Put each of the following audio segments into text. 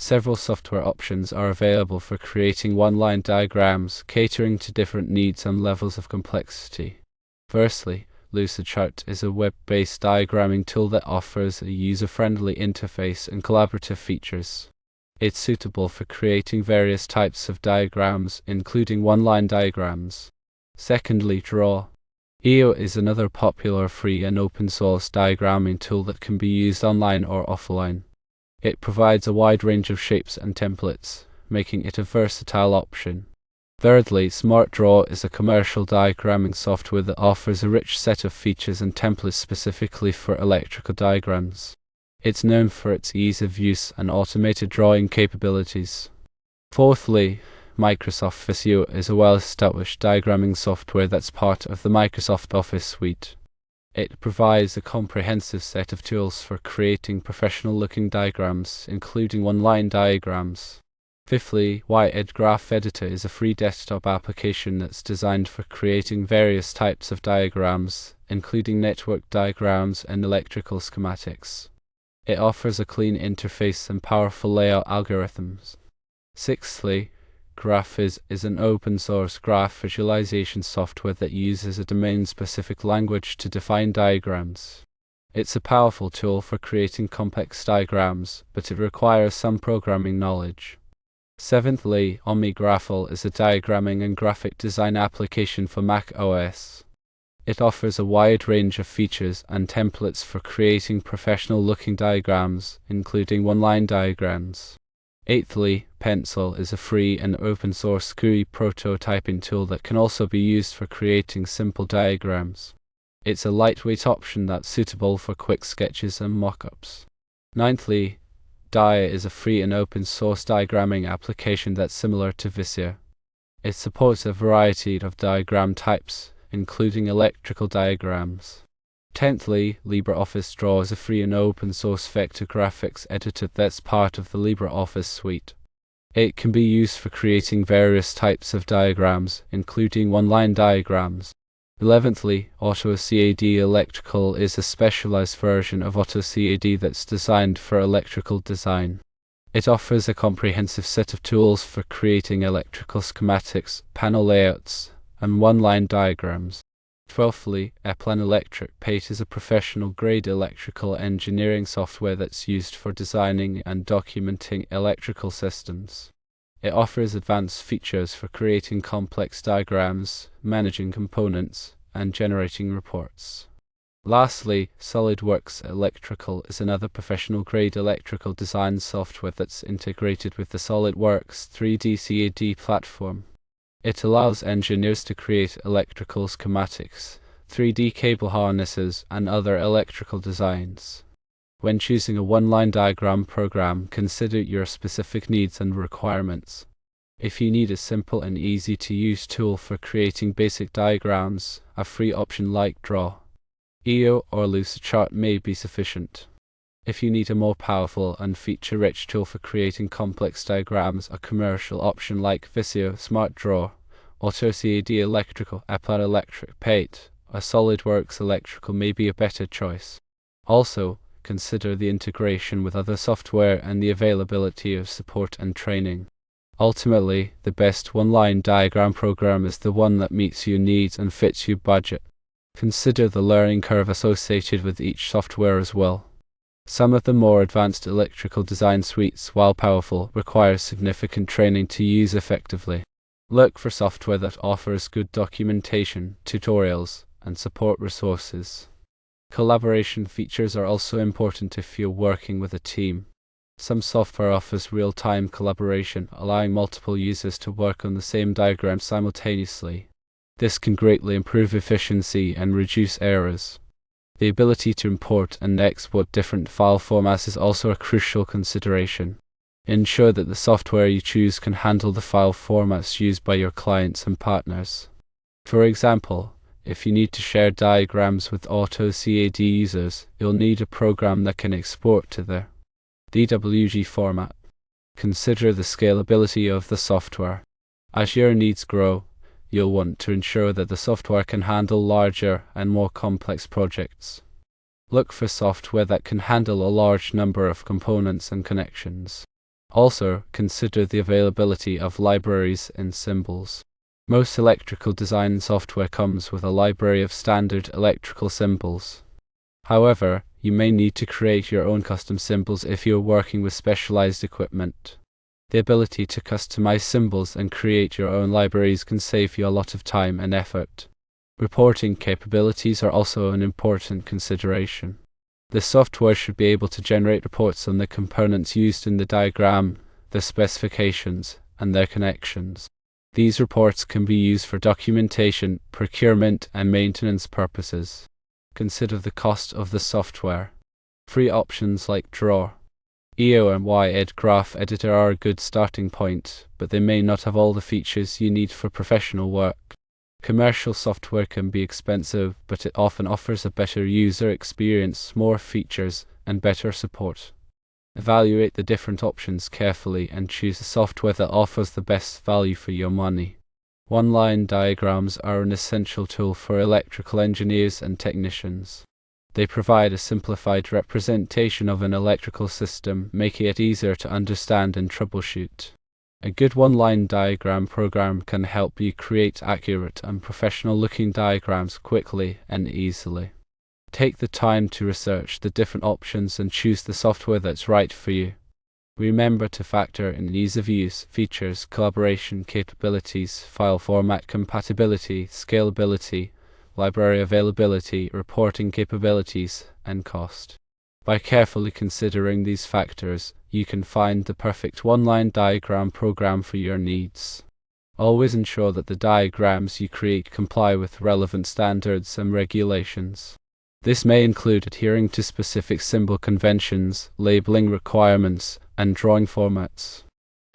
Several software options are available for creating one-line diagrams, catering to different needs and levels of complexity. Firstly, Lucidchart is a web-based diagramming tool that offers a user-friendly interface and collaborative features. It's suitable for creating various types of diagrams, including one-line diagrams. Secondly, Draw. EO is another popular free and open-source diagramming tool that can be used online or offline. It provides a wide range of shapes and templates, making it a versatile option. Thirdly, SmartDraw is a commercial diagramming software that offers a rich set of features and templates specifically for electrical diagrams. It's known for its ease of use and automated drawing capabilities. Fourthly, Microsoft Visio is a well-established diagramming software that's part of the Microsoft Office suite. It provides a comprehensive set of tools for creating professional-looking diagrams, including one-line diagrams. Fifthly, WiEd Graph Editor is a free desktop application that's designed for creating various types of diagrams, including network diagrams and electrical schematics. It offers a clean interface and powerful layout algorithms. Sixthly, Graphiz is an open-source graph visualization software that uses a domain-specific language to define diagrams. It's a powerful tool for creating complex diagrams, but it requires some programming knowledge. Seventhly, OmniGraffle is a diagramming and graphic design application for Mac OS. It offers a wide range of features and templates for creating professional-looking diagrams, including one-line diagrams. Eighthly, Pencil is a free and open-source GUI prototyping tool that can also be used for creating simple diagrams. It's a lightweight option that's suitable for quick sketches and mock-ups. Ninthly, Dia is a free and open-source diagramming application that's similar to Visio. It supports a variety of diagram types, including electrical diagrams. Tenthly, LibreOffice Draw is a free and open-source vector graphics editor that's part of the LibreOffice suite. It can be used for creating various types of diagrams, including one-line diagrams. 11thly, AutoCAD Electrical is a specialized version of AutoCAD that's designed for electrical design. It offers a comprehensive set of tools for creating electrical schematics, panel layouts, and one-line diagrams. 12thly, Eplan Electric Paint is a professional-grade electrical engineering software that's used for designing and documenting electrical systems. It offers advanced features for creating complex diagrams, managing components, and generating reports. Lastly, SolidWorks Electrical is another professional-grade electrical design software that's integrated with the SolidWorks 3D CAD platform. It allows engineers to create electrical schematics, 3D cable harnesses, and other electrical designs. When choosing a one-line diagram program, consider your specific needs and requirements. If you need a simple and easy-to-use tool for creating basic diagrams, a free option like Draw, EO, or Lucidchart may be sufficient. If you need a more powerful and feature-rich tool for creating complex diagrams, a commercial option like Visio, SmartDraw, AutoCAD Electrical, Eplan Electric Paint, or SolidWorks Electrical may be a better choice. Also, consider the integration with other software and the availability of support and training. Ultimately, the best one-line diagram program is the one that meets your needs and fits your budget. Consider the learning curve associated with each software as well. Some of the more advanced electrical design suites, while powerful, require significant training to use effectively. Look for software that offers good documentation, tutorials, and support resources. Collaboration features are also important if you're working with a team. Some software offers real-time collaboration, allowing multiple users to work on the same diagram simultaneously. This can greatly improve efficiency and reduce errors. The ability to import and export different file formats is also a crucial consideration. Ensure that the software you choose can handle the file formats used by your clients and partners. For example, if you need to share diagrams with AutoCAD users, you'll need a program that can export to their DWG format. Consider the scalability of the software. As your needs grow, you'll want to ensure that the software can handle larger and more complex projects. Look for software that can handle a large number of components and connections. Also, consider the availability of libraries and symbols. Most electrical design software comes with a library of standard electrical symbols. However, you may need to create your own custom symbols if you are working with specialized equipment. The ability to customize symbols and create your own libraries can save you a lot of time and effort. Reporting capabilities are also an important consideration. The software should be able to generate reports on the components used in the diagram, their specifications, and their connections. These reports can be used for documentation, procurement, and maintenance purposes. Consider the cost of the software. Free options like Draw, EOMY Graph Editor are a good starting point, but they may not have all the features you need for professional work. Commercial software can be expensive, but it often offers a better user experience, more features, and better support. Evaluate the different options carefully and choose the software that offers the best value for your money. One-line diagrams are an essential tool for electrical engineers and technicians. They provide a simplified representation of an electrical system, making it easier to understand and troubleshoot. A good one-line diagram program can help you create accurate and professional-looking diagrams quickly and easily. Take the time to research the different options and choose the software that's right for you. Remember to factor in ease of use, features, collaboration capabilities, file format compatibility, scalability, library availability, reporting capabilities, and cost. By carefully considering these factors, you can find the perfect one-line diagram program for your needs. Always ensure that the diagrams you create comply with relevant standards and regulations. This may include adhering to specific symbol conventions, labeling requirements, and drawing formats.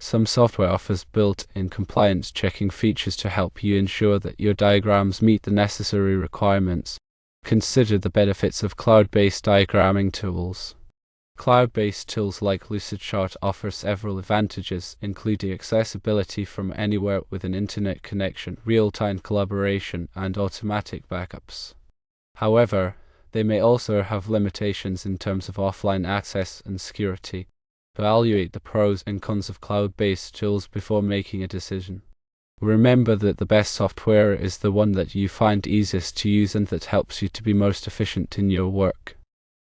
Some software offers built-in compliance checking features to help you ensure that your diagrams meet the necessary requirements. Consider the benefits of cloud-based diagramming tools. Cloud-based tools like Lucidchart offer several advantages, including accessibility from anywhere with an internet connection, real-time collaboration, and automatic backups. However, they may also have limitations in terms of offline access and security. Evaluate the pros and cons of cloud-based tools before making a decision. Remember that the best software is the one that you find easiest to use and that helps you to be most efficient in your work.